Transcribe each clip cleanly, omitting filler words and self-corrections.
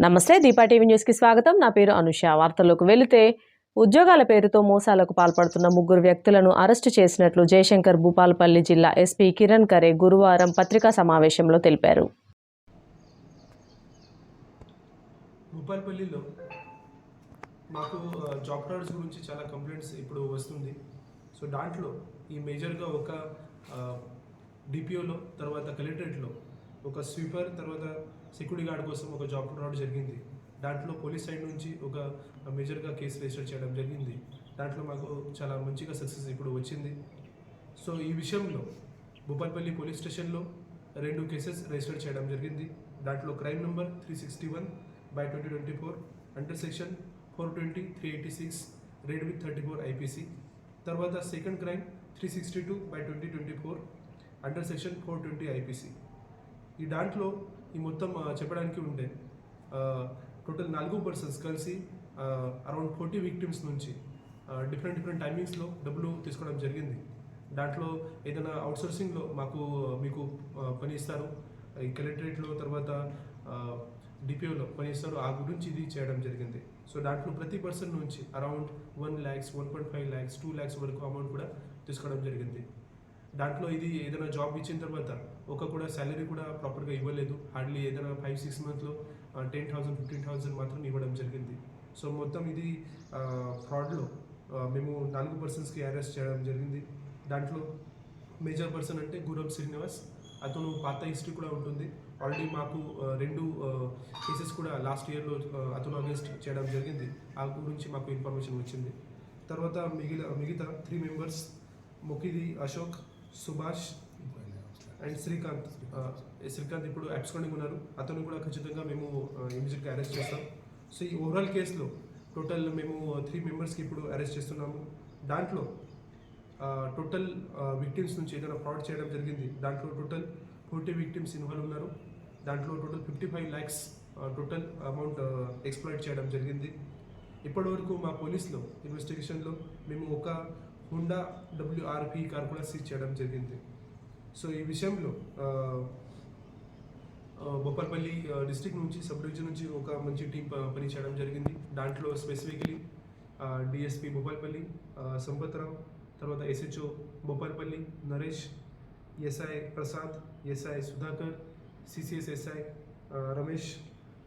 నమస్తే, దీపా టీవీ న్యూస్కి స్వాగతం. నా పేరు అనుష. వార్తల్లోకి వెళితే, ఉద్యోగాల పేరుతో మోసాలకు పాల్పడుతున్న 3 వ్యక్తులను అరెస్టు చేసినట్లు జయశంకర్ భూపాలపల్లి జిల్లా ఎస్పీ కిరణ్ ఖరే గురువారం పత్రికా సమావేశంలో తెలిపారు. భూపాలపల్లిలో మాకు జాబ్ కార్డ్స్ గురించి చాలా కంప్లైంట్స్ ఇప్పుడు వస్తుంది. సో దాంట్లో ఈ మేజర్గా ఒక డిపిఓలో, తర్వాత కలెక్టరేట్లో ఒక స్వీపర్, తర్వాత సెక్యూరిటీ గార్డ్ కోసం ఒక జాబ్ రావడం జరిగింది. దాంట్లో పోలీస్ సైడ్ నుంచి ఒక మేజర్గా కేసు రిజిస్టర్ చేయడం జరిగింది. దాంట్లో మాకు చాలా మంచిగా సక్సెస్ ఇప్పుడు వచ్చింది. సో ఈ విషయంలో భూపాలపల్లి పోలీస్ స్టేషన్లో 2 కేసెస్ రిజిస్టర్ చేయడం జరిగింది. దాంట్లో crime number 361/2024 under section 420, 386 red with 34 IPC. తర్వాత second crime 362/2024 under section 420 IPC. ఈ దాంట్లో ఈ మొత్తం చెప్పడానికి ఉంటే టోటల్ 4 పర్సన్స్ కలిసి అరౌండ్ 40 విక్టిమ్స్ నుంచి డిఫరెంట్ టైమింగ్స్లో డబ్బులు తీసుకోవడం జరిగింది. దాంట్లో ఏదైనా అవుట్సోర్సింగ్లో మీకు పని ఇస్తారు, ఈ కలెక్టరేట్లో తర్వాత డిపిఓలో పని ఇస్తారు, ఆ గురించి ఇది చేయడం జరిగింది. సో దాంట్లో ప్రతి పర్సన్ నుంచి అరౌండ్ 1 lakhs, 1.5 lakhs, 2 lakhs వరకు అమౌంట్ కూడా తీసుకోవడం జరిగింది. దాంట్లో ఇది ఏదైనా జాబ్ ఇచ్చిన తర్వాత కూడా శాలరీ కూడా ప్రాపర్గా ఇవ్వలేదు. హార్డ్లీ ఏదైనా 5-6 మంత్లో 10,000, 15,000 మాత్రం ఇవ్వడం జరిగింది. సో మొత్తం ఇది ఫ్రాడ్లో మేము 4 పర్సన్స్కి అరెస్ట్ చేయడం జరిగింది. దాంట్లో మేజర్ పర్సన్ అంటే గురం శ్రీనివాస్, అతను పాత హిస్టరీ కూడా ఉంటుంది. ఆల్రెడీ మాకు 2 కేసెస్ కూడా లాస్ట్ ఇయర్లో అతను అగెన్స్ట్ చేయడం జరిగింది. ఆ గురించి మాకు ఇన్ఫర్మేషన్ వచ్చింది. తర్వాత మిగతా 3 మెంబర్స్ మొకిది అశోక్, సుభాష్ అండ్ శ్రీకాంత్ ఇప్పుడు అబ్స్కాండింగ్ ఉన్నారు. అతను కూడా ఖచ్చితంగా మేము ఇమీడియట్గా అరెస్ట్ చేస్తాం. సో ఈ ఓవరాల్ కేసులో టోటల్ మేము 3 మెంబర్స్కి ఇప్పుడు అరెస్ట్ చేస్తున్నాము. దాంట్లో టోటల్ విక్టిమ్స్ నుంచి ఏదైనా ఫ్రాడ్ చేయడం జరిగింది. దాంట్లో టోటల్ 40 విక్టిమ్స్ ఇన్వాల్వ్ ఉన్నారు. దాంట్లో total 55 lakhs total amount exploit చేయడం జరిగింది. ఇప్పటివరకు మా పోలీసులో ఇన్వెస్టిగేషన్లో మేము ఒక హుండా WRP కార్ కూడా సీజ్ చేయడం జరిగింది. సో ఈ విషయంలో భూపాలపల్లి డిస్ట్రిక్ట్ నుంచి, సబ్ డివిజన్ నుంచి ఒక మంచి టీం పని చేయడం జరిగింది. దాంట్లో స్పెసిఫికలీ DSP భూపాలపల్లి సంపత్రావు, తర్వాత SHO Bhupalpally Naresh, SI Prasad, SI Sudhakar, CCS SI Ramesh,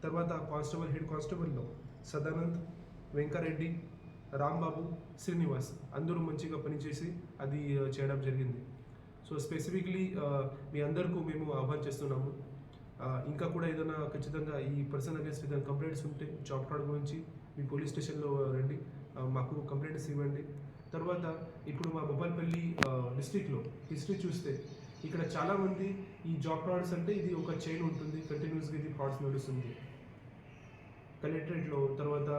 తర్వాత కానిస్టేబుల్ హెడ్ కానిస్టేబుల్లో సదానంద్, వెంకారెడ్డి, రాంబాబు, శ్రీనివాస్ అందరూ మంచిగా పనిచేసి అది చేయడం జరిగింది. సో స్పెసిఫిక్లీ మీ అందరికీ మేము ఆహ్వానం చేస్తున్నాము. ఇంకా కూడా ఏదైనా ఖచ్చితంగా ఈ పర్సన్ అగేన్స్ట్ ఏదైనా కంప్లైంట్స్ ఉంటే జాబ్ కార్డ్ గురించి మీ పోలీస్ స్టేషన్లో రండి, మాకు కంప్లైంట్స్ ఇవ్వండి. తర్వాత ఇప్పుడు మా భూపాలపల్లి డిస్ట్రిక్ట్లో హిస్టరీ చూస్తే ఇక్కడ చాలామంది ఈ జాబ్ ఫ్రాడ్స్ అంటే ఇది ఒక చైన్ ఉంటుంది, కంటిన్యూస్గా ఇది ఫ్రాడ్స్ నడుస్తుంది. కలెక్టరేట్లో, తర్వాత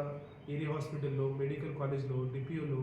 ఏరియా హాస్పిటల్లో, మెడికల్ కాలేజ్లో, డిపిఓలో